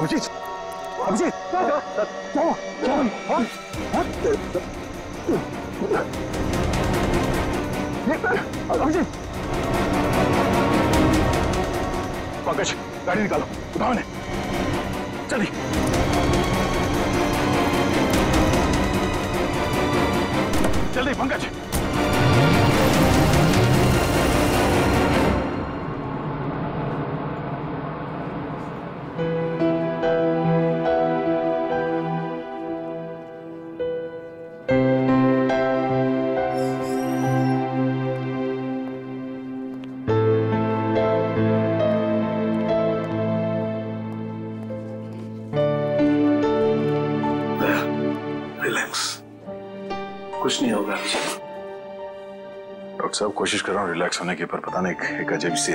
अभिजीत, अभिजीत, अभिजीत, पंकज गाड़ी निकालो, उठाओ ने, चलिए। जल्दी पंकज। कुछ नहीं होगा। डॉक्टर साहब कोशिश कर रहा हूँ रिलैक्स होने की, पर पता नहीं एक अजीब सी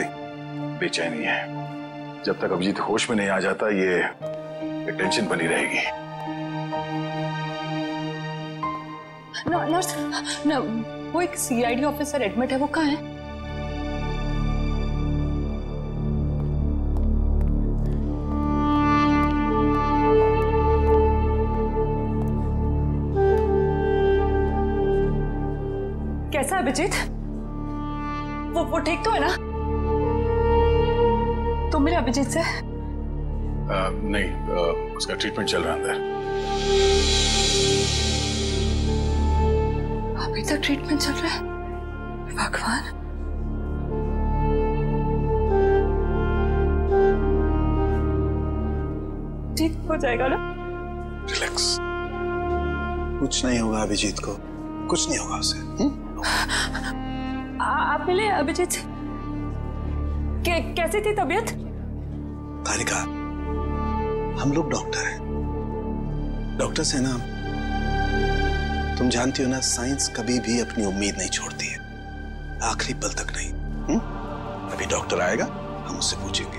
बेचैनी है। जब तक अभिजीत होश में नहीं आ जाता ये टेंशन बनी रहेगी। नर्स, वो एक सीआईडी ऑफिसर एडमिट है, वो कहाँ है? कैसा है अभिजीत? वो ठीक तो है ना? तुम मिले अभिजीत से? नहीं, उसका ट्रीटमेंट चल रहा है अंदर। अभी तक ट्रीटमेंट चल रहा है? भगवान। ठीक हो जाएगा ना? रिलैक्स। कुछ नहीं होगा अभिजीत को, कुछ नहीं होगा उसे। आप मिले अभिजीत से? कैसी थी तबीयत? तारिका, हम लोग डॉक्टर हैं, डॉक्टर से ना, तुम जानती हो ना, साइंस कभी भी अपनी उम्मीद नहीं छोड़ती है, आखिरी पल तक नहीं। अभी डॉक्टर आएगा, हम उससे पूछेंगे,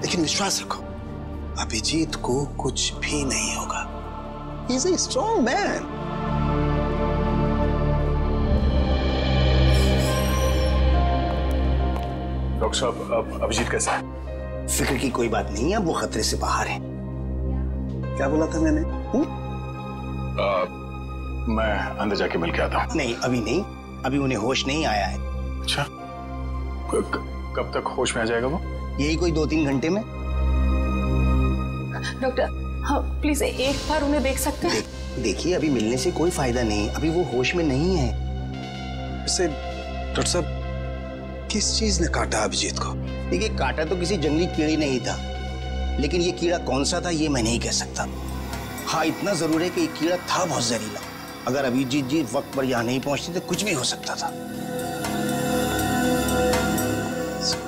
लेकिन विश्वास रखो अभिजीत को कुछ भी नहीं होगा। He is a strong man. Doctor साहब, अभिजीत कैसा है? फिक्र की कोई बात नहीं है, वो खतरे से बाहर है। क्या बोला था मैंने? मैं अंदर जाके मिल के आता हूँ। नहीं, अभी नहीं, अभी उन्हें होश नहीं आया है। अच्छा, कब तक होश में आ जाएगा वो? यही कोई 2-3 घंटे में। डॉक्टर, हाँ प्लीज एक बार उन्हें देख सकते हैं? देखिए, अभी मिलने से कोई फायदा नहीं, अभी वो होश में नहीं है। वैसे डॉक्टर साहब, किस चीज ने काटा अभिजीत को? देखिए, काटा तो किसी जंगली कीड़े नहीं था, लेकिन ये कीड़ा कौन सा था ये मैं नहीं कह सकता। हाँ, इतना जरूर है कि ये कीड़ा था बहुत जहरीला। अगर अभिजीत जी वक्त पर यहाँ नहीं पहुंचते तो कुछ भी हो सकता था।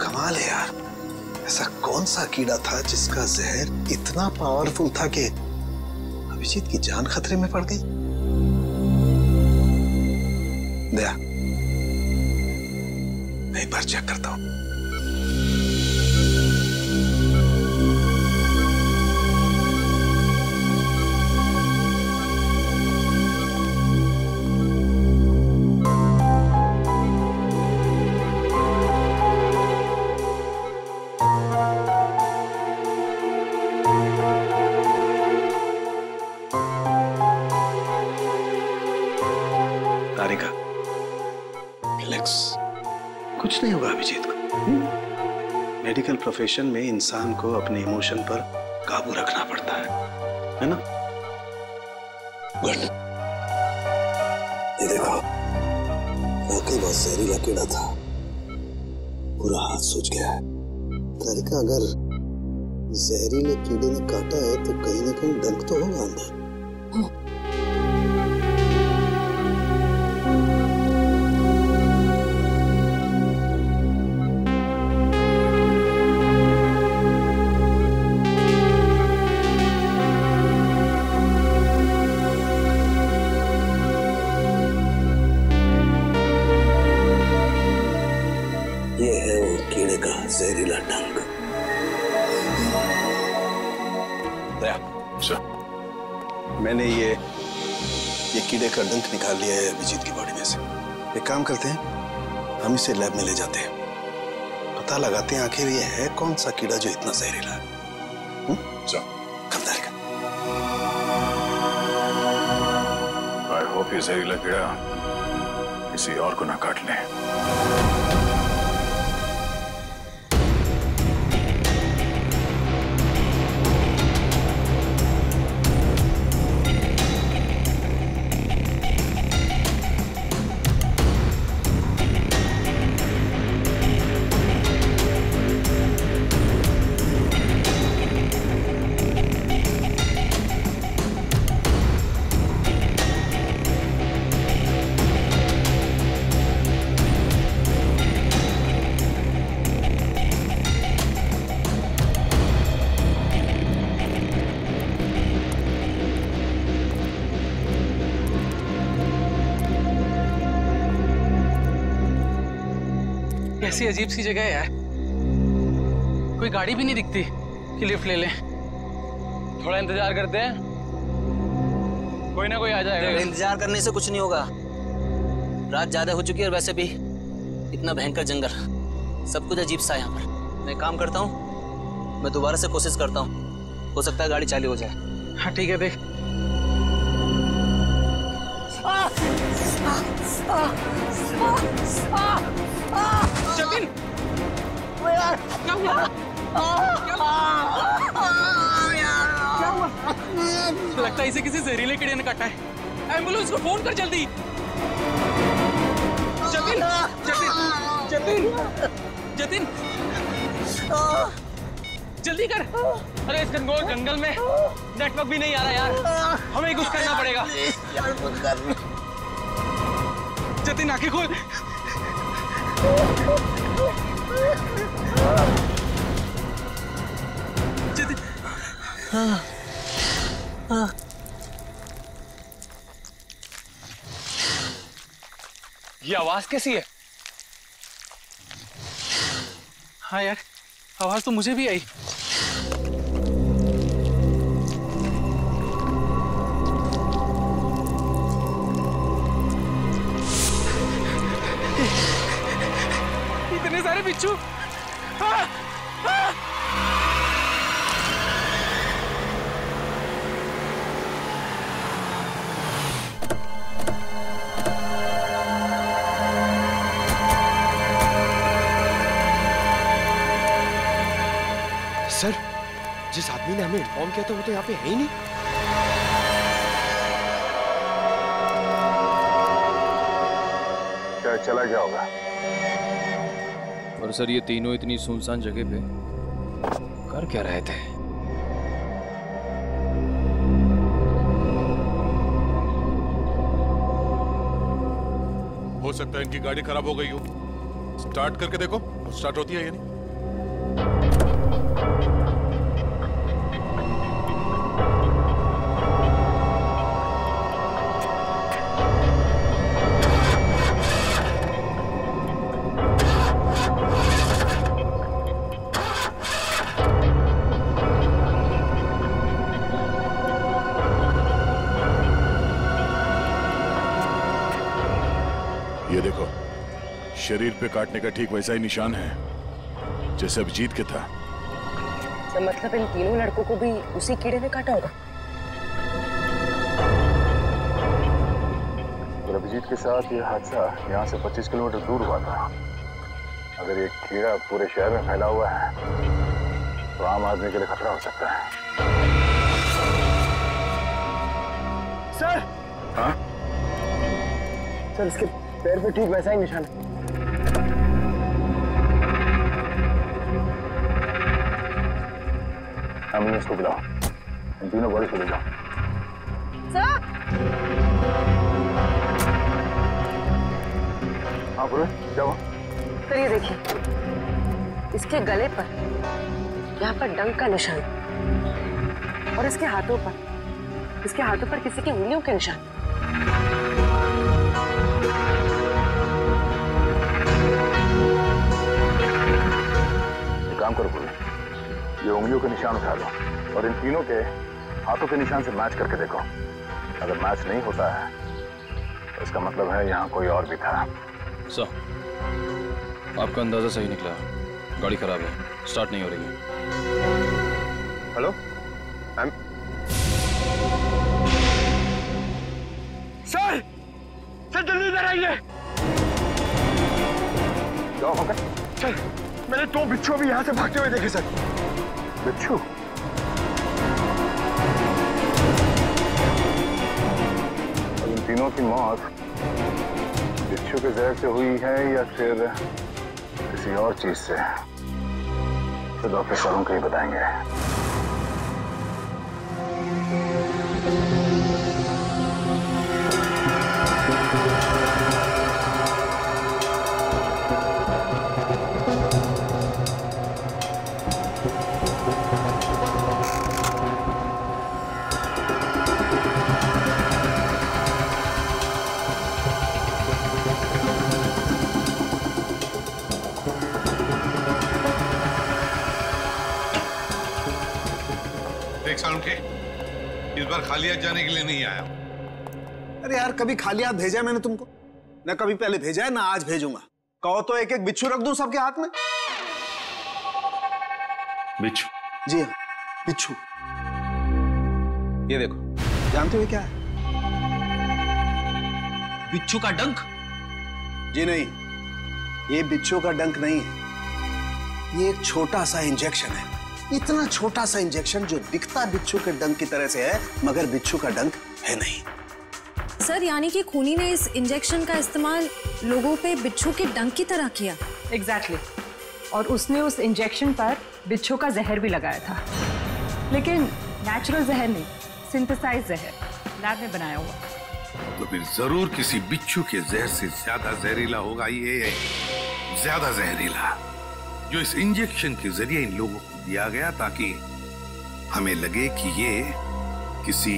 कमाल है यार, ऐसा कौन सा कीड़ा था जिसका जहर इतना पावरफुल था कि अभिजीत की जान खतरे में पड़ गई? दया, मैं एक बार चेक करता हूं। तारिका, रिलैक्स, कुछ नहीं होगा अभिजीत को। मेडिकल प्रोफेशन में इंसान को अपने इमोशन पर काबू रखना पड़ता है ना? गुड। ये देखो, वाकई बहुत जहरीला कीड़ा था, पूरा हाथ सूज गया है। तारिका, अगर जहरीले कीड़े ने काटा है तो कहीं ना कहीं डंक तो होगा अंदर। जहरीला डंक। मैंने ये कीड़े का डंक निकाल लिया है अभिजीत की बॉडी में से। एक काम करते हैं, हम इसे लैब में ले जाते हैं, पता लगाते हैं आखिर ये है कौन सा कीड़ा जो इतना जहरीला है। फिर जहरीला कीड़ा किसी और को ना काट ले। कैसी अजीब सी जगह है यार, कोई गाड़ी भी नहीं दिखती कि लिफ्ट ले लें। थोड़ा इंतजार करते हैं, कोई ना कोई आ जाएगा। इंतजार करने से कुछ नहीं होगा, रात ज्यादा हो चुकी है और वैसे भी इतना भयंकर जंगल, सब कुछ अजीब सा है यहाँ पर। मैं काम करता हूँ, मैं दोबारा से कोशिश करता हूँ, हो सकता है गाड़ी चालू हो जाए। हाँ ठीक है, देख। जतिन, क्या हुआ? क्या हुआ? लगता है इसे किसी जहरीले कीड़े ने काटा है। एम्बुलेंस को फोन कर जल्दी। जतिन, जतिन, जतिन, जतिन, जल्दी कर। अरे इस घनघोर जंगल में नेटवर्क भी नहीं आ रहा यार, हमें कुछ करना पड़ेगा। जतिन आंखें खोल। जतिन, ये आवाज कैसी है? हाँ यार, आवाज तो मुझे भी आई। इतने सारे बिच्छू। सर, जिस आदमी ने हमें इन्फॉर्म किया था वो तो यहाँ पे है ही नहीं। क्या चला गया होगा? और सर ये तीनों इतनी सुनसान जगह पे कर क्या रहे थे? हो सकता है इनकी गाड़ी खराब हो गई हो। स्टार्ट करके देखो, स्टार्ट होती है या नहीं। ये देखो, शरीर पे काटने का ठीक वैसा ही निशान है जैसे अभिजीत के था। तो मतलब इन तीनों लड़कों को भी उसी कीड़े ने काटा होगा। और अभिजीत के साथ ये हादसा यहाँ से 25 किलोमीटर दूर हुआ था। अगर ये कीड़ा पूरे शहर में फैला हुआ है तो आम आदमी के लिए खतरा हो सकता है। सर, हाँ? सर इसके पैर पे ठीक वैसा ही निशान है। एम्बुलेंस को बुलाओ, इन तीनों बॉडी को ले जाओ। सर, हाँ पूरे क्या हुआ? सर ये देखिए, इसके गले पर यहाँ पर डंक का निशान और इसके हाथों पर किसी की उंगलियों के निशान। काम करो पूरे, ये उंगलियों के निशान उठा लो और इन तीनों के हाथों के निशान से मैच करके देखो। अगर मैच नहीं होता है तो इसका मतलब है यहाँ कोई और भी था। सर, आपका अंदाजा सही निकला, गाड़ी खराब है, स्टार्ट नहीं हो रही है। हेलो, सर, सर जल्दी इधर आइए। क्या हो गया? सर मैंने 2 बिच्छू भी यहाँ से भागते हुए देखे सर। बिच्छू? और इन तीनों की मौत बिच्छू के जहर से हुई है या फिर किसी और चीज से? तो डॉक्टर सालों को ही बताएंगे। इस बार खाली हाथ जाने के लिए नहीं आया। अरे यार, कभी खाली हाथ भेजा है मैंने तुमको? ना कभी पहले भेजा है ना आज भेजूंगा। कहो तो एक एक बिच्छू रख दूं सबके हाथ में। बिच्छू? जी हाँ, बिच्छू। ये देखो, जानते हो क्या है? बिच्छू का डंक? जी नहीं, ये बिच्छू का डंक नहीं है। ये एक छोटा सा इंजेक्शन है। इतना छोटा सा इंजेक्शन जो दिखता बिच्छू के डंक की तरह से है, मगर बिच्छू का डंक है नहीं। सर, यानी कि खूनी ने इस इंजेक्शन का इस्तेमाल लोगों पे बिच्छू के डंक की तरह किया। एग्जैक्टली। और उसने उस इंजेक्शन पर बिच्छू का जहर भी लगाया था, लेकिन नेचुरल जहर नहीं, सिंथेसाइज जहर, लैब में बनाया हुआ। तो फिर जरूर किसी बिच्छू के जहर से ज्यादा जहरीला होगा ये, ज्यादा जहरीला, जो इस इंजेक्शन के जरिए इन लोगों को दिया गया ताकि हमें लगे कि ये किसी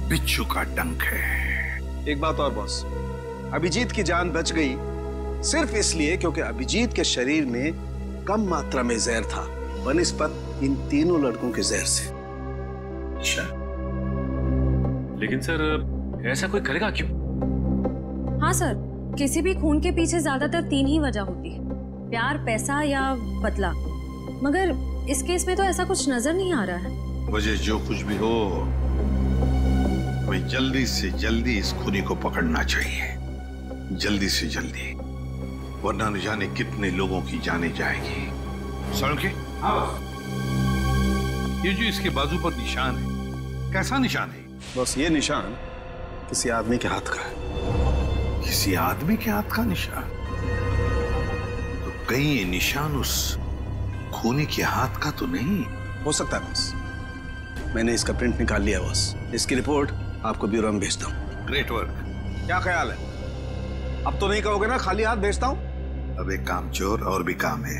बिच्छू का डंक है। एक बात और बॉस, अभिजीत की जान बच गई सिर्फ इसलिए क्योंकि अभिजीत के शरीर में कम मात्रा में जहर था बनिस्बत इन तीनों लड़कों के जहर से। अच्छा, लेकिन सर ऐसा कोई करेगा क्यों? हाँ सर, किसी भी खून के पीछे ज्यादातर 3 ही वजह होती है, प्यार, पैसा या बदला। मगर इस केस में तो ऐसा कुछ नजर नहीं आ रहा है। वजह जो कुछ भी हो, हमें जल्दी से जल्दी इस खूनी को पकड़ना चाहिए, जल्दी से जल्दी, वरना न जाने कितने लोगों की जाने जाएगी। सड़के? ये जो इसके बाजू पर निशान है, कैसा निशान है? बस ये निशान किसी आदमी के हाथ का है। किसी आदमी के हाथ का निशान? तो कहीं ये निशान उस खूनी के हाथ का तो नहीं हो सकता है बस। मैंने इसका प्रिंट निकाल लिया बस। इसकी रिपोर्ट आपको ब्यूरो में भेजता हूँ। Great work. क्या ख्याल है? अब तो नहीं कहोगे ना खाली हाथ भेजता हूँ? अब एक काम चोर और भी काम है।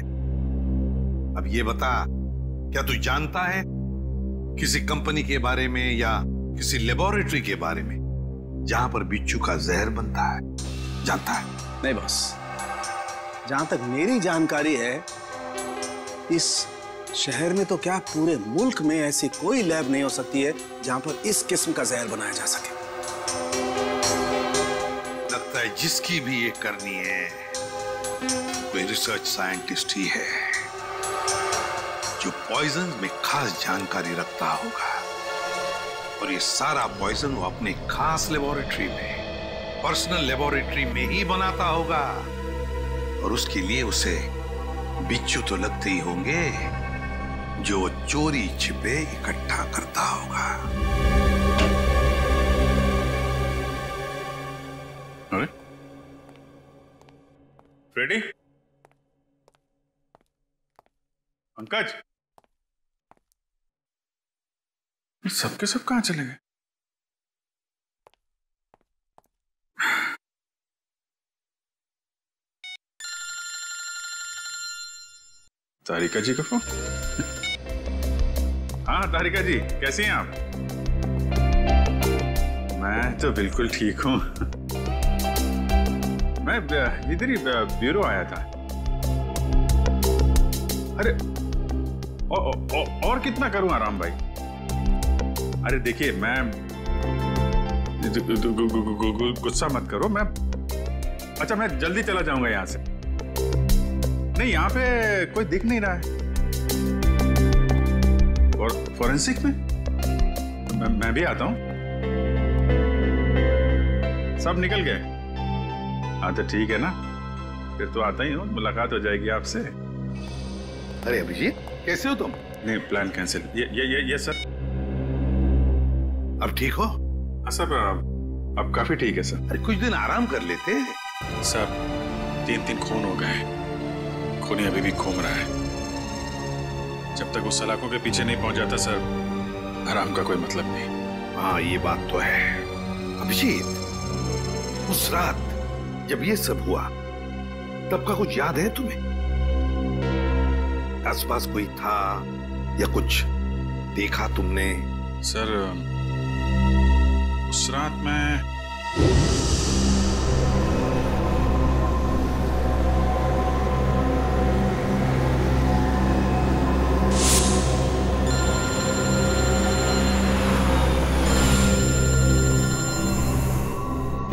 अब ये बता, क्या तू जानता है किसी कंपनी के बारे में या किसी लेबोरेटरी के बारे में जहां पर बिच्छू का जहर बनता है? जानता है? नहीं बस, जहां तक मेरी जानकारी है इस शहर में तो क्या पूरे मुल्क में ऐसी कोई लैब नहीं हो सकती है जहां पर इस किस्म का जहर बनाया जा सके। लगता है जिसकी भी ये करनी है कोई रिसर्च साइंटिस्ट ही है जो पॉइजन में खास जानकारी रखता होगा, और ये सारा पॉइजन वो अपने खास लेबोरेटरी में, पर्सनल लेबोरेटरी में ही बनाता होगा, और उसके लिए उसे बिच्छू तो लगते ही होंगे जो वो चोरी छिपे इकट्ठा करता होगा। अरे फ्रेडी, पंकज, सबके सब कहां चले गए? तारिका जी का फोन। हाँ तारिका जी, कैसी हैं आप? मैं तो बिल्कुल ठीक हूँ। मैं इधर ही ब्यूरो आया था। अरे और कितना करूं आराम भाई? अरे देखिए, मैं गुस्सा मत करो, मैं अच्छा मैं जल्दी चला जाऊंगा यहाँ से। नहीं, यहाँ पे कोई दिख नहीं रहा है। और फॉरेंसिक में मैं भी आता हूँ। सब निकल गए। हाँ तो ठीक है ना, फिर तो आता ही हूँ, मुलाकात हो जाएगी आपसे। अरे अभिजीत, कैसे हो तुम? नहीं, प्लान कैंसिल। ये सर। अब ठीक हो? हाँ सर, अब काफी ठीक है सर। अरे कुछ दिन आराम कर लेते। सर 3 खून हो गए, खूनी अभी भी घूम रहा है। जब तक उस सलाखों के पीछे नहीं पहुंच जाता सर, आराम का कोई मतलब नहीं। हाँ ये बात तो है। अभिजीत, उस रात जब ये सब हुआ तब का कुछ याद है तुम्हें? आसपास कोई था या कुछ देखा तुमने? सर उस रात मैं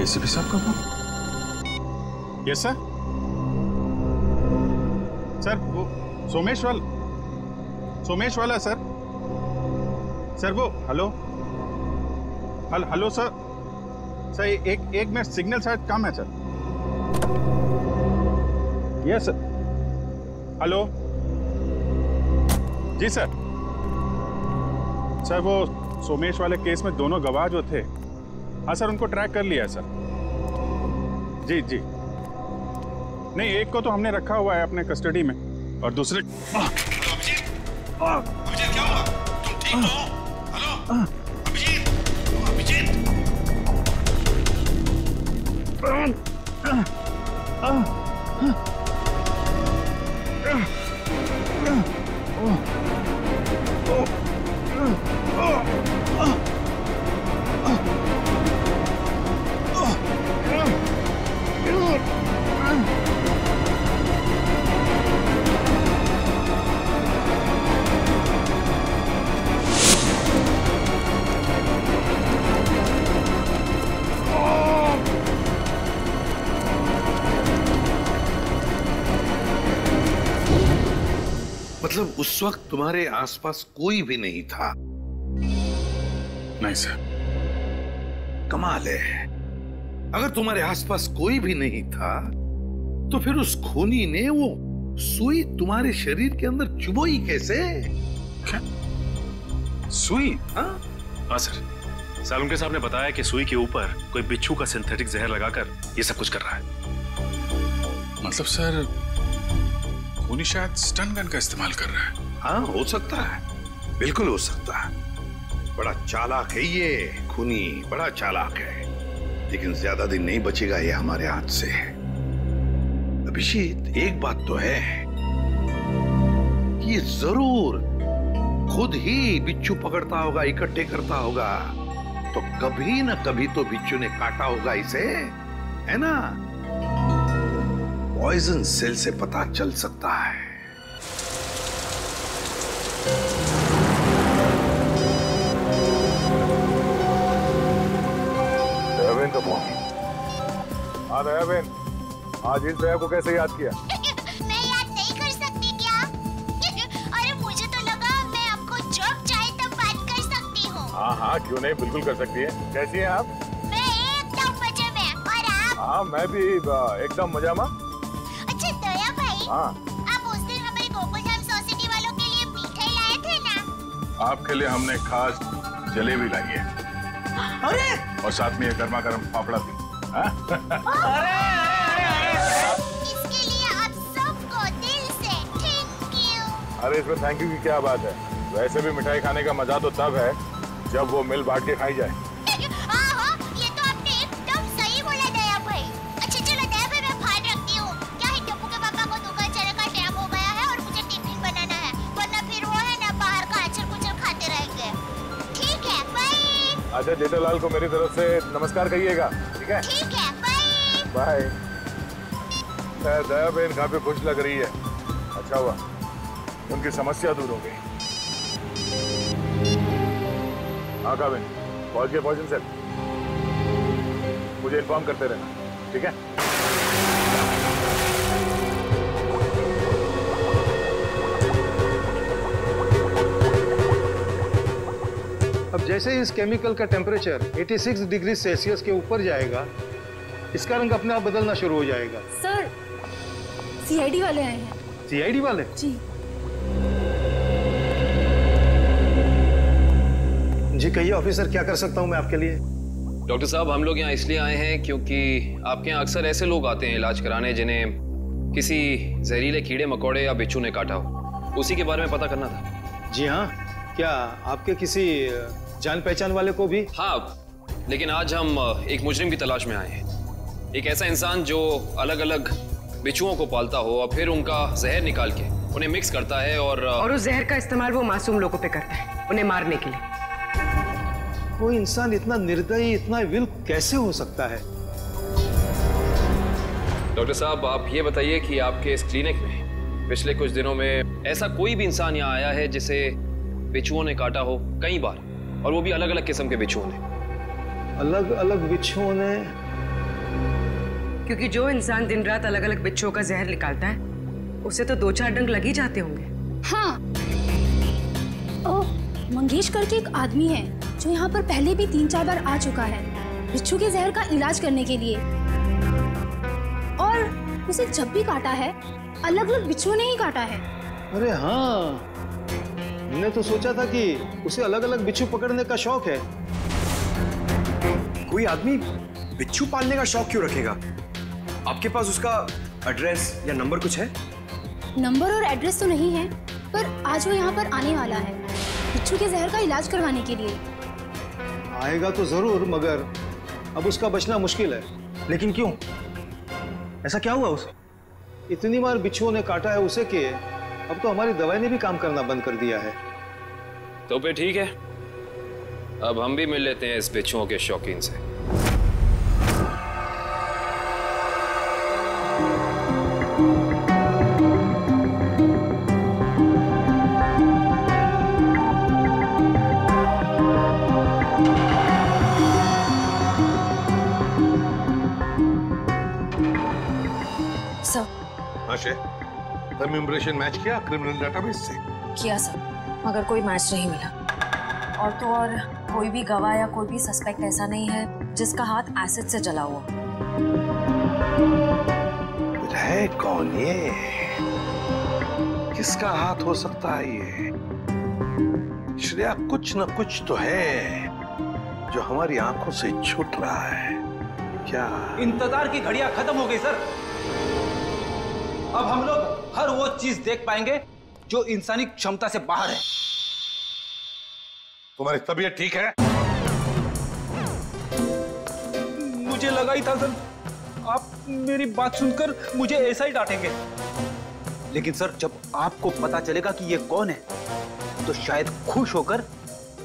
एसीपी साहब का फोन? Yes sir. सर वो सोमेश वाला सर। सर वो हेलो सर। सर एक मिनट, सिग्नल शायद कम है सर। Yes sir. हेलो जी सर। सर वो सोमेश वाले केस में दोनों गवाह जो थे, हाँ सर उनको ट्रैक कर लिया है सर। जी नहीं, एक को तो हमने रखा हुआ है अपने कस्टडी में और दूसरे। अभिजीत क्या हुआ? तुम ठीक हो? हेलो अभिजीत, मतलब उस वक्त तुम्हारे आसपास कोई भी नहीं था? नहीं सर। कमाल है, अगर तुम्हारे आसपास कोई भी नहीं था तो फिर उस खूनी ने वो सुई तुम्हारे शरीर के अंदर चुभोई कैसे? क्या सुई? हाँ सर, सालुंके साहब ने बताया कि सुई के ऊपर कोई बिच्छू का सिंथेटिक जहर लगाकर ये सब कुछ कर रहा है। मतलब सर खूनी शायद स्टन गन का इस्तेमाल कर रहा है। हाँ हो सकता है, बिल्कुल हो सकता है। बड़ा चालाक है ये खूनी, बड़ा चालाक है, लेकिन ज्यादा दिन नहीं बचेगा ये हमारे हाथ से। अभिजीत एक बात तो है कि ये जरूर खुद ही बिच्छू पकड़ता होगा, इकट्ठे करता होगा, तो कभी ना कभी तो बिच्छू ने काटा होगा इसे, है ना? पॉइजन सेल से पता चल सकता है। दयाबेन का फोन। हाँ दयाबेन, आज इन दया को कैसे याद किया? मैं याद नहीं कर सकती क्या? अरे मुझे तो लगा मैं आपको जब चाहे तब बात कर सकती हूँ। हाँ क्यों नहीं, बिल्कुल कर सकती है। कैसी हैं आप? मैं एकदम मजे में, और आप? हाँ मैं भी एकदम मजा में। अच्छा दया भाई, हाँ आप उस दिन हमारे गोकुलधाम सोसाइटी वालों के लिए मिठाई लाए थे ना? आपके लिए हमने खास जलेबी लाई है। अरे और साथ में ये गर्मा गर्म पापड़ा भी। इसके लिए आप सबको दिल से थैंक यू। अरे इसमें थैंक यू की क्या बात है? वैसे भी मिठाई खाने का मजा तो तब है जब वो मिल बांट के खाई जाए। हाँ, ये तो आपने एकदम सही बोला दया भाई। अच्छा चलो दया भाई, मैं बाहर रखती हूँ। क्या है, टप्पू के पापा को दुकान चलने का टाइम हो गया है और मुझे टिफिन बनाना है, वरना फिर वो है ना बाहर का अचर कुचर खाते रहेंगे। ठीक है, बाय। अच्छा जेठालाल को मेरी तरफ से नमस्कार कहिएगा, ठीक है? ठीक है, बाय। बाय। दया बहन काफी खुश लग रही है। अच्छा हुआ उनकी समस्या दूर हो गई। हाँ काबिन, पहुंच गए पॉइजन सेल। मुझे इन्फॉर्म करते रहना, ठीक है? अब जैसे ही इस केमिकल का टेम्परेचर 86 डिग्री सेल्सियस के ऊपर जाएगा इसका रंग अपने आप बदलना शुरू हो जाएगा। सर, सीआईडी वाले आए हैं। सीआईडी वाले? जी जी कहिए ऑफिसर, क्या कर सकता हूँ मैं आपके लिए? डॉक्टर साहब, हम लोग यहाँ इसलिए आए हैं क्योंकि आपके यहाँ अक्सर ऐसे लोग आते हैं इलाज कराने जिन्हें किसी जहरीले कीड़े मकोड़े या बिच्छू ने काटा हो। उसी के बारे में पता करना था। जी हाँ, क्या आपके किसी जान पहचान वाले को भी? हाँ, लेकिन आज हम एक मुजरिम की तलाश में आए हैं। एक ऐसा इंसान जो अलग अलग बिच्छुओं को पालता हो और फिर उनका जहर निकाल के उन्हें मिक्स करता है और उस जहर का इस्तेमाल वो मासूम लोगों पे करता है, उन्हें मारने के लिए। कोई इंसान इतना निर्दयी, इतना विल कैसे हो सकता है? डॉक्टर साहब, आप ये बताइए कि आपके इस क्लिनिक में पिछले कुछ दिनों में ऐसा कोई भी इंसान यहाँ आया है जिसे बिच्छुओं ने काटा हो कई बार, और वो भी अलग अलग किस्म के बिच्छुओं ने? अलग अलग बिच्छुओं ने? क्योंकि जो इंसान दिन रात अलग अलग बिच्छुओं का जहर निकालता है उसे तो 2-4 डंक लग ही जाते होंगे। हाँ, मंगेश करके एक आदमी है जो यहाँ पर पहले भी 3-4 बार आ चुका है बिच्छू के जहर का इलाज करने के लिए, और उसे जब भी काटा है अलग अलग बिच्छुओं ने ही काटा है। अरे हाँ, मैंने तो सोचा था कि उसे अलग अलग बिच्छू पकड़ने का शौक है। कोई आदमी बिच्छू पालने का शौक क्यों रखेगा? आपके पास उसका एड्रेस या नंबर कुछ है? नंबर और एड्रेस तो नहीं है, पर आज वो यहाँ पर आने वाला है बिच्छू के जहर का इलाज करवाने के लिए। आएगा तो जरूर, मगर अब उसका बचना मुश्किल है। लेकिन क्यों? ऐसा क्या हुआ उसे? इतनी बार बिच्छुओं ने काटा है उसे कि अब तो हमारी दवाई ने भी काम करना बंद कर दिया है। तो फिर ठीक है, अब हम भी मिल लेते हैं इस बिच्छुओं के शौकीन से। इम्प्रेशन मैच किया क्रिमिनल डेटाबेस से? किया सर, मगर कोई मैच नहीं मिला। और तो और कोई भी गवाह या कोई भी सस्पेक्ट ऐसा नहीं है जिसका हाथ एसिड से जला हुआ। है कौन ये? किसका हाथ हो सकता है ये? श्रेया, कुछ न कुछ तो है जो हमारी आंखों से छूट रहा है। क्या? इंतजार की घड़ियां खत्म हो गई सर। अब हम लोग हर वो चीज देख पाएंगे जो इंसानी क्षमता से बाहर है। तुम्हारी तबीयत ठीक है? मुझे लगा ही था सर, आप मेरी बात सुनकर मुझे ऐसा ही डांटेंगे। लेकिन सर, जब आपको पता चलेगा कि ये कौन है तो शायद खुश होकर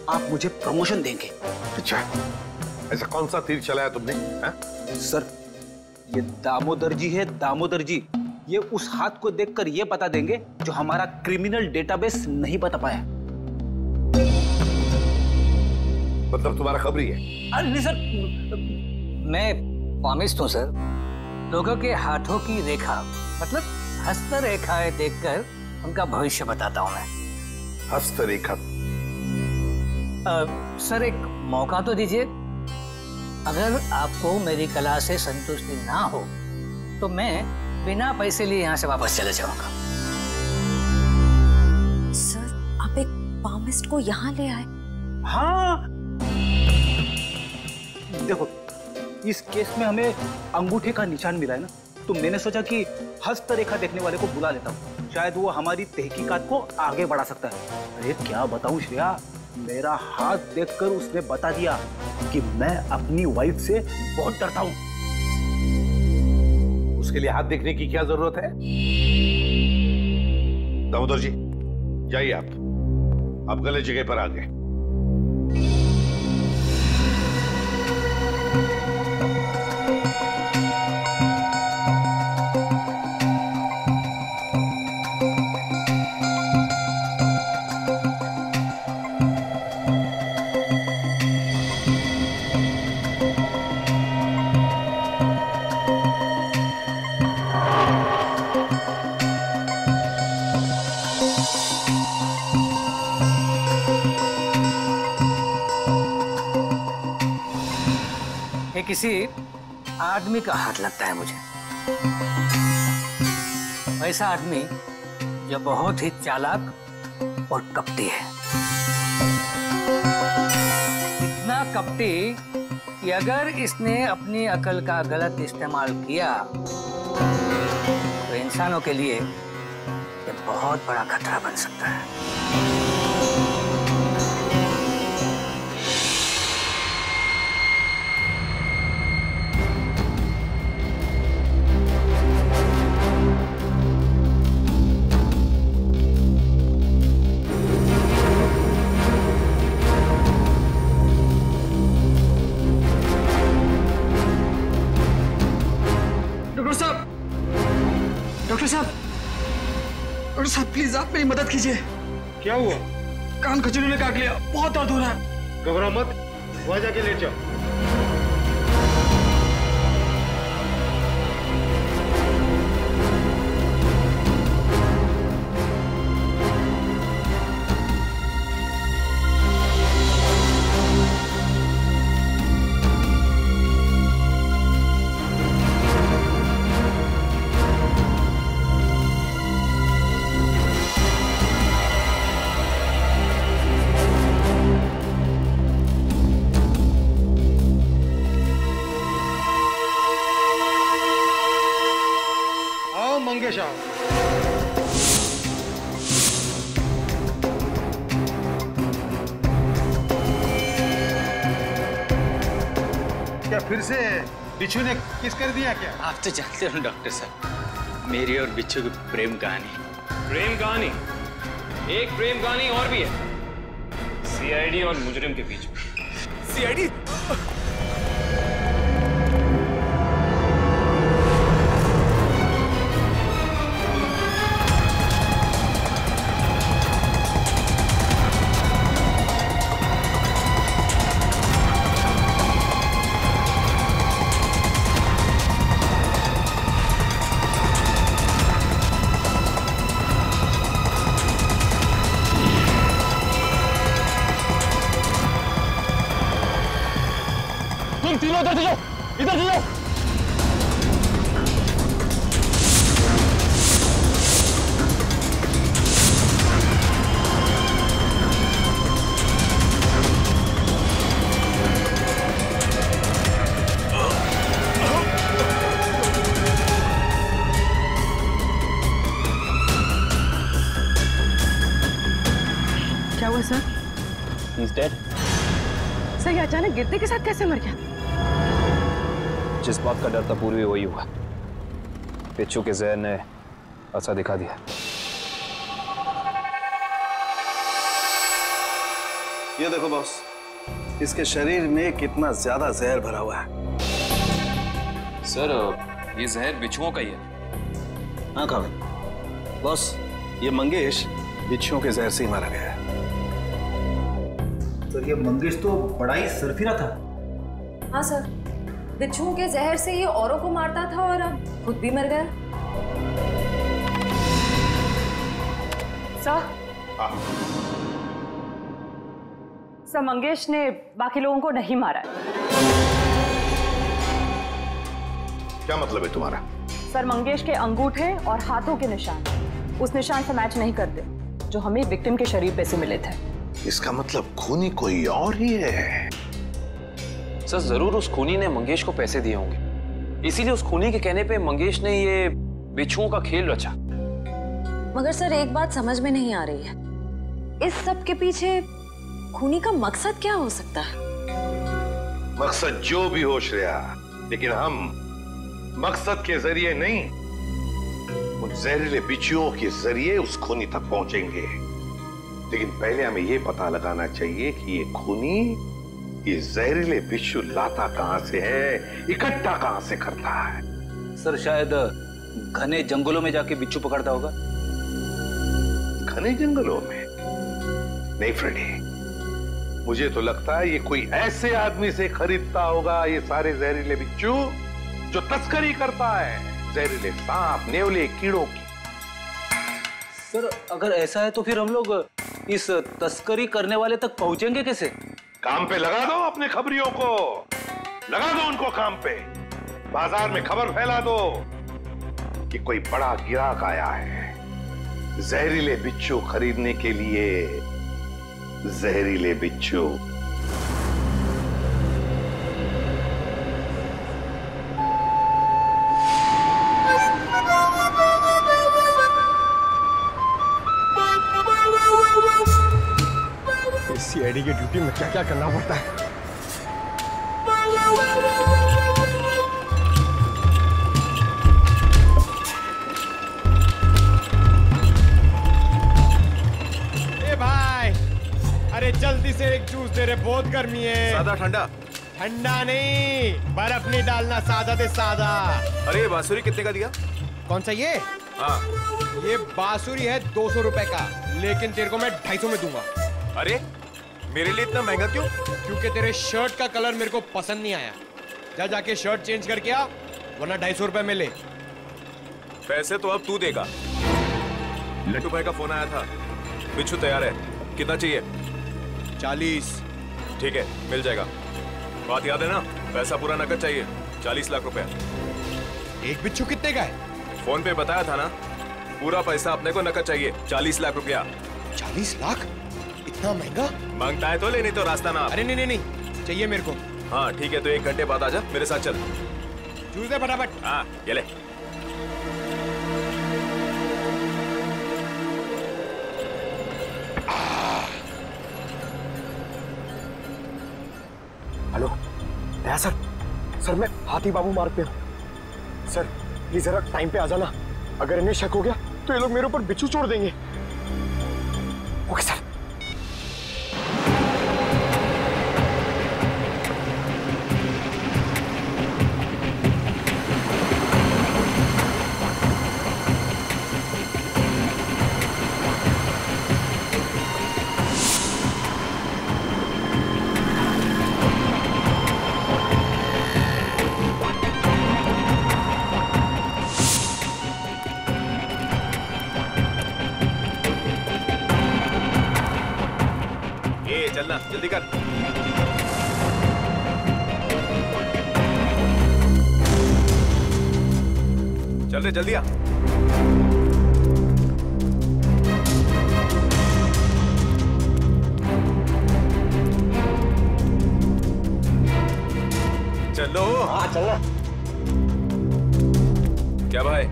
आप मुझे प्रमोशन देंगे। अच्छा, ऐसा कौन सा तीर चलाया तुमने? सर, ये दामोदर जी है, दामोदर जी। ये उस हाथ को देखकर ये बता देंगे जो हमारा क्रिमिनल डेटाबेस नहीं बता पाया। मतलब तुम्हारा खबरी है? अरे नहीं सर, मैं पामिस्ट हूँ सर। लोगों के हाथों की रेखा मतलब हस्तरेखाएं देखकर उनका भविष्य बताता हूँ मैं। हस्तरेखा? सर, एक मौका तो दीजिए। अगर आपको मेरी कला से संतुष्टि ना हो तो मैं बिना पैसे लिए यहाँ से वापस चले जाऊंगा। सर, आप एक पामिस्ट को यहाँ ले आए? हाँ, देखो, इस केस में हमें अंगूठे का निशान मिला है ना, तो मैंने सोचा कि हस्तरेखा देखने वाले को बुला लेता हूँ, शायद वो हमारी तहकीकात को आगे बढ़ा सकता है। अरे क्या बताऊँ श्रेया, मेरा हाथ देखकर उसने बता दिया कि मैं अपनी वाइफ से बहुत डरता हूँ। उसके लिए हाथ देखने की क्या जरूरत है? दामोदर जी, जाइए आप गलत जगह पर आ गए। किसी आदमी का हाथ लगता है मुझे। ऐसा आदमी जो बहुत ही चालाक और कपटी है। इतना कपटी कि अगर इसने अपनी अकल का गलत इस्तेमाल किया तो इंसानों के लिए ये बहुत बड़ा खतरा बन सकता है। डॉक्टर साहब प्लीज आप मेरी मदद कीजिए। क्या हुआ? कान खजूरों ने काट लिया, बहुत दर्द हो रहा है। घबराओ मत, वहां जाके लेट जाओ। मंगेश आओ। क्या फिर से बिच्छू ने किस कर दिया क्या? आप तो जानते हो डॉक्टर साहब, मेरी और बिच्छू की प्रेम कहानी। प्रेम कहानी? एक प्रेम कहानी और भी है, सीआईडी और मुजरिम के बीच में। सीआईडी? तीनों इधर जाओ, इधर जाओ। क्या हुआ सर? He's dead. सर ये अचानक गिरने के साथ कैसे मर गया? जिस बात का डर था पूर्वी वही हुआ। बिच्छू के जहर ने असर दिखा दिया। ये देखो बॉस, इसके शरीर में कितना ज्यादा जहर भरा हुआ है। सर ये जहर बिच्छुओं का ही है। हाँ काबिल बॉस, ये मंगेश बिच्छुओं के जहर से ही मारा गया है। सर ये मंगेश तो बड़ा ही सरफिरा था। हाँ सर, बिच्छुओं के जहर से ये औरों को मारता था और अब खुद भी मर गया। सर मंगेश ने बाकी लोगों को नहीं मारा है। क्या मतलब है तुम्हारा? सर मंगेश के अंगूठे और हाथों के निशान उस निशान से मैच नहीं करते जो हमें विक्टिम के शरीर पे से मिले थे। इसका मतलब खूनी कोई और ही है। सर जरूर उस खूनी ने मंगेश को पैसे दिए होंगे, इसीलिए उस खूनी के कहने पे मंगेश ने ये बिच्छुओं का खेल रचा। मगर सर एक बात समझ में नहीं आ रही है, इस सब के पीछे खूनी का मकसद क्या हो सकता है? मकसद जो भी हो श्रेया, लेकिन हम मकसद के जरिए नहीं, उन जहरीले बिच्छुओं के जरिए उस खूनी तक पहुंचेंगे। लेकिन पहले हमें यह पता लगाना चाहिए कि ये खूनी ये जहरीले बिच्छू लाता कहां से है, इकट्ठा कहां से करता है। सर शायद घने जंगलों में जाके बिच्छू पकड़ता होगा। घने जंगलों में? नहीं फ्रेडी, मुझे तो लगता है ये कोई ऐसे आदमी से खरीदता होगा ये सारे जहरीले बिच्छू जो तस्करी करता है, जहरीले सांप, नेवले, कीड़ों की। सर अगर ऐसा है तो फिर हम लोग इस तस्करी करने वाले तक पहुंचेंगे कैसे? काम पे लगा दो अपने खबरियों को, लगा दो उनको काम पे। बाजार में खबर फैला दो कि कोई बड़ा गिराक आया है जहरीले बिच्छू खरीदने के लिए। जहरीले बिच्छू। सीआईडी की ड्यूटी में क्या क्या करना पड़ता है। ए भाई, अरे जल्दी से एक जूस दे रहे, बहुत गर्मी है। सादा ठंडा? ठंडा नहीं, बर्फ नहीं डालना, सादा दे सादा। अरे ये बांसुरी कितने का दिया? कौन सा ये? हाँ। ये बांसुरी है 200 रुपए का, लेकिन तेरे को मैं 250 में दूंगा। अरे मेरे लिए इतना महंगा क्यों? क्योंकि तेरे शर्ट का कलर मेरे को पसंद नहीं आया। जा जाके शर्ट चेंज करके आ, वरना 250 रुपए में ले। पैसे तो अब तू देगा। लट्टू भाई का फोन आया था, बिच्छू तैयार है। कितना चाहिए? 40। ठीक है, मिल जाएगा। बात याद है ना, पैसा पूरा नकद चाहिए। 40 लाख रुपए। एक बिच्छू कितने का है? फोन पे बताया था ना, पूरा पैसा अपने को नकद चाहिए। 40 लाख रुपया। 40 लाख? इतना महंगा? मांगता है तो ले, नहीं तो रास्ता ना। अरे नहीं नहीं नहीं, चाहिए मेरे को। हाँ ठीक है, तो 1 घंटे बाद आजा, मेरे साथ चल। जूस दे फटाफट। हाँ ये ले। हेलो दया सर, मैं हाथी बाबू मार्ग पे हूँ। सर प्लीज जरा टाइम पे आ जाना, अगर इन्हें शक हो गया तो ये लोग मेरे ऊपर बिच्छू छोड़ देंगे। Okay sir. चलना, जल्दी कर। चल रे, जल्दी आ। चलो। हाँ चलना। क्या भाई?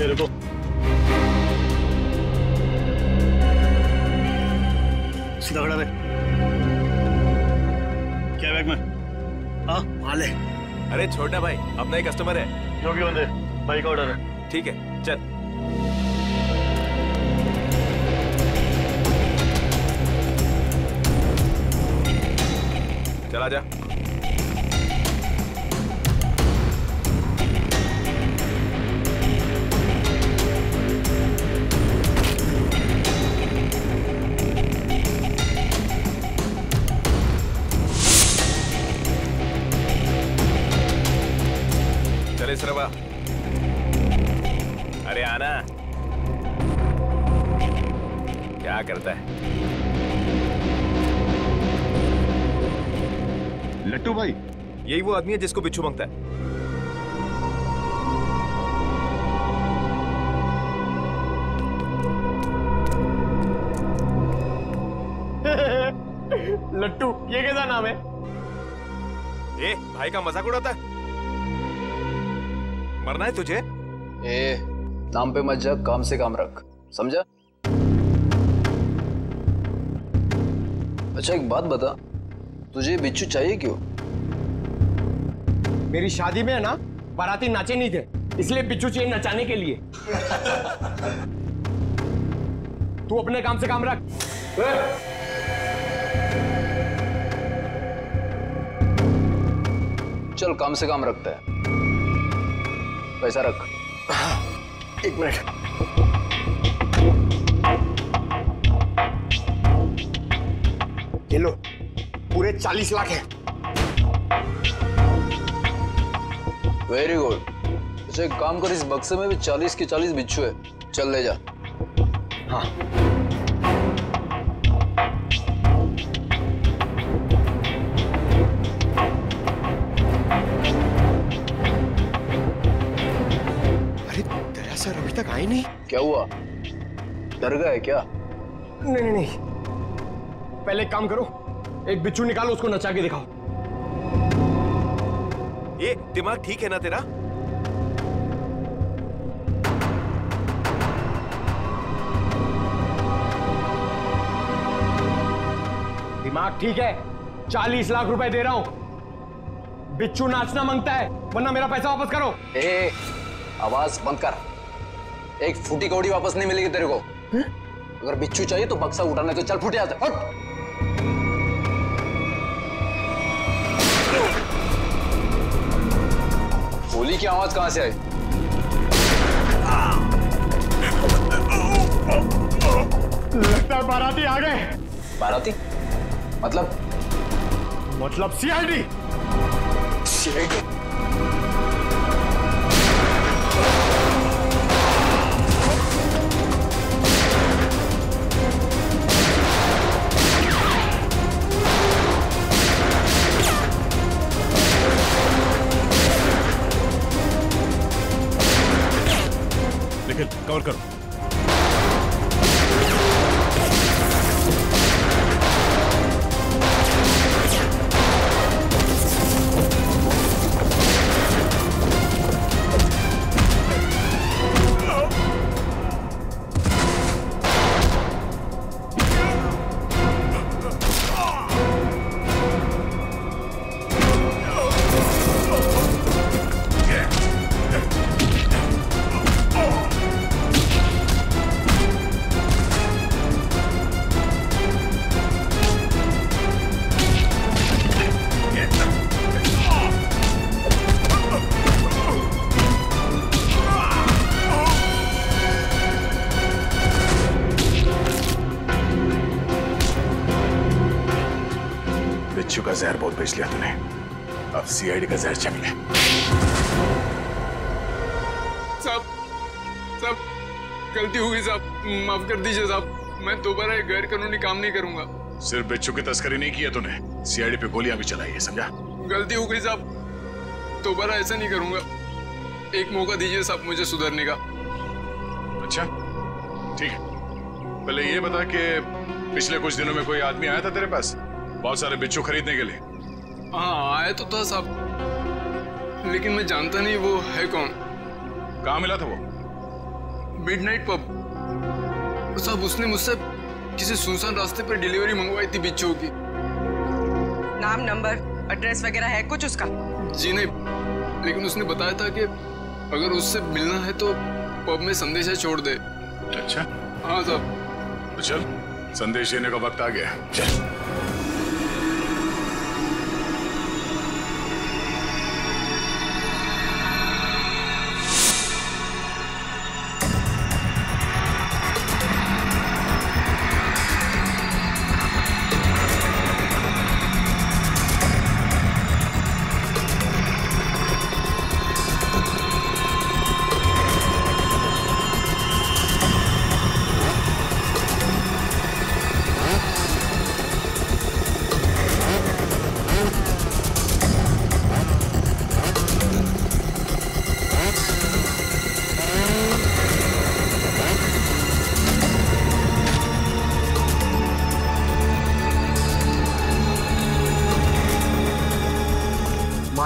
ये देखो। सीधा खड़ा रहे। क्या बैग में? हाँ माल है। अरे छोटा भाई, अपना ही कस्टमर है। जो भी होने, भाई का ऑर्डर है। ठीक है, चल। चला जा। सरवा, अरे आना। क्या करता है? लट्टू भाई, यही वो आदमी है जिसको बिच्छू मांगता है। लट्टू, ये कैसा नाम है? ए, भाई का मजाक उड़ाता है? मरना है तुझे? ए, नाम पे मत जा, काम से काम रख, समझा? अच्छा एक बात बता, तुझे बिच्छू चाहिए क्यों? मेरी शादी में है ना, बाराती नाचे नहीं थे, इसलिए बिच्छू चाहिए नचाने के लिए। तू अपने काम से काम रख। चल काम से काम रखता है, पैसा रख। 1 मिनट। ये लो, पूरे 40 लाख है। Very good. अच्छा एक काम कर, इस बक्से में भी 40 के 40 बिच्छू है, चल ले जा। हाँ। सर अभी तक आए नहीं। क्या हुआ, डर गए क्या? नहीं नहीं, पहले एक काम करो, एक बिच्छू निकालो, उसको नचा के दिखाओ। ये दिमाग ठीक है ना तेरा? दिमाग ठीक है, 40 लाख रुपए दे रहा हूं। बिच्छू नाचना मांगता है, वरना मेरा पैसा वापस करो। ए, आवाज बंद कर। एक फूटी कौड़ी वापस नहीं मिलेगी तेरे को। अगर बिच्छू चाहिए तो बक्सा उठाना, तो चल फुट यहाँ से, हट। गोली की आवाज कहां से आई? लगता है बाराती आ गए। बाराती? मतलब सीआईडी। सीआईडी? निखिल कवर करो। बिच्छू का जहर बहुत बेच लिया तूने, अब सीआईडी का जहर चख ले। साहब गलती हो गई साहब, माफ कर दीजिए साहब। मैं दोबारा एक गैर कानूनी काम नहीं करूंगा। सिर्फ बिच्छू की तस्करी नहीं की है तूने, सीआईडी पे गोलियां भी चलाई है, समझा? गलती हो गई साहब, दोबारा ऐसा नहीं करूंगा। एक मौका दीजिए साहब मुझे सुधरने का। अच्छा ठीक है, पहले ये बता कि पिछले कुछ दिनों में कोई आदमी आया था तेरे पास बहुत सारे बिच्छू खरीदने के लिए? हाँ आया तो था साहब, लेकिन मैं जानता नहीं वो है कौन। कहाँ मिला था वो? मिडनाइट पब साहब। उसने मुझसे किसी सुनसान रास्ते पर डिलीवरी मंगवाई थी बिच्छू की। नाम, नंबर, एड्रेस वगैरह है कुछ उसका? जी नहीं, लेकिन उसने बताया था कि अगर उससे मिलना है तो पब में संदेशा छोड़ दे। अच्छा हाँ साहब। तो चल, संदेश देने का वक्त आ गया, चल।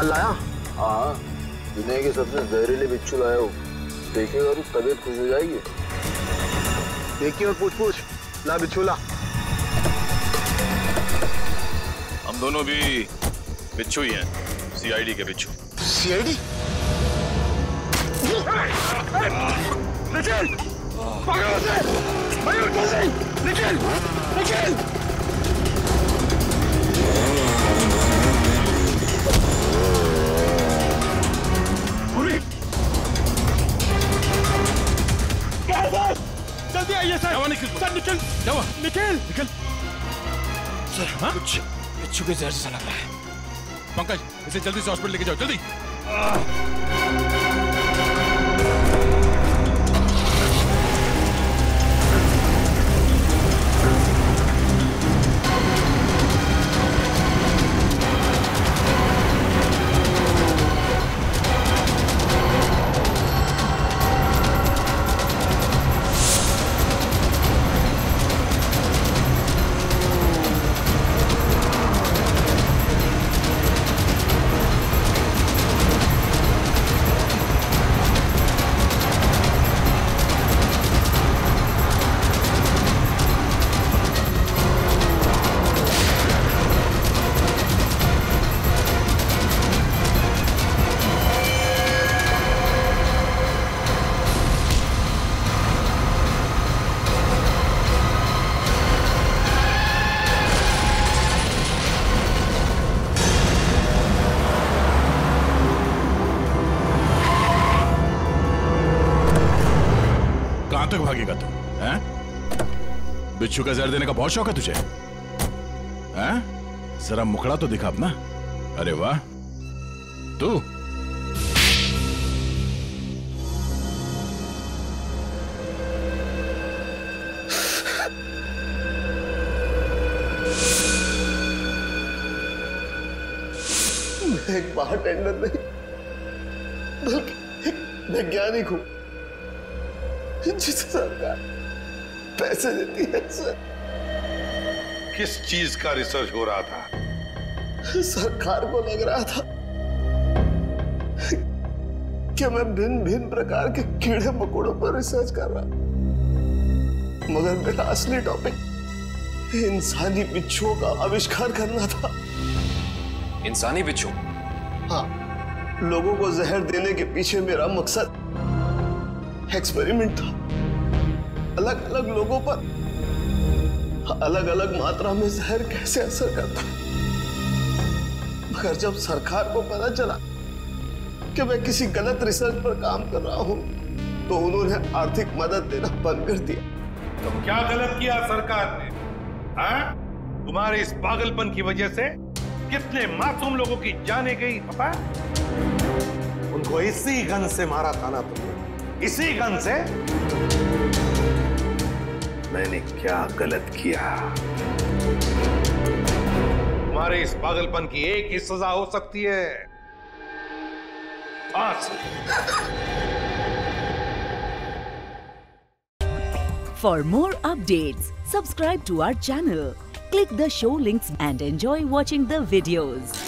लाया? हाँ, दुनिया के सबसे जहरीले बिच्छू लाया हूँ। देखेगा तो तबीयत खुश हो जाएगी। देखिए और पूछ ला बिच्छू ला। हम दोनों भी बिच्छू ही हैं, सीआईडी के बिच्छू। सीआईडी? निखिल! पकड़ो उसे! मयूर जल्दी! निखिल! निखिल! जल्दी आइए sir. Nikhil sir, Nikhil Nikhil Nikhil sir, कुछ बिच्छू के जहर से लग रहा है। पंकज, इसे जल्दी से हॉस्पिटल लेके जाओ, जल्दी। तक भागेगा तू? हैं? बिच्छू का जहर देने का बहुत शौक है तुझे? हैं? जरा मुखड़ा तो दिखा अपना। अरे वाह, तू मैं एक बारटेंडर नहीं बल्कि एक वैज्ञानिक हूं जिसे सरकार पैसे देती है सर। किस चीज का रिसर्च हो रहा था? सरकार को लग रहा था कि मैं भिन्न भिन्न प्रकार के कीड़े मकोड़ों पर रिसर्च कर रहा, मगर मेरा असली टॉपिक इंसानी बिच्छुओं का आविष्कार करना था। इंसानी बिच्छू? हाँ, लोगों को जहर देने के पीछे मेरा मकसद एक्सपेरिमेंट था। अलग अलग लोगों पर अलग अलग मात्रा में जहर कैसे असर करता है। मगर जब सरकार को पता चला कि मैं किसी गलत रिसर्च पर काम कर रहा हूं, तो उन्होंने आर्थिक मदद देना बंद कर दिया। तो क्या गलत किया सरकार ने? हाँ? तुम्हारे इस पागलपन की वजह से कितने मासूम लोगों की जाने गई पता है? उनको इसी गन से मारा था ना तुमने? इसी गन से? मैंने क्या गलत किया? तुम्हारे इस पागलपन की एक ही सजा हो सकती है, फांसी। For more updates, subscribe to our channel, click the show links and enjoy watching the videos.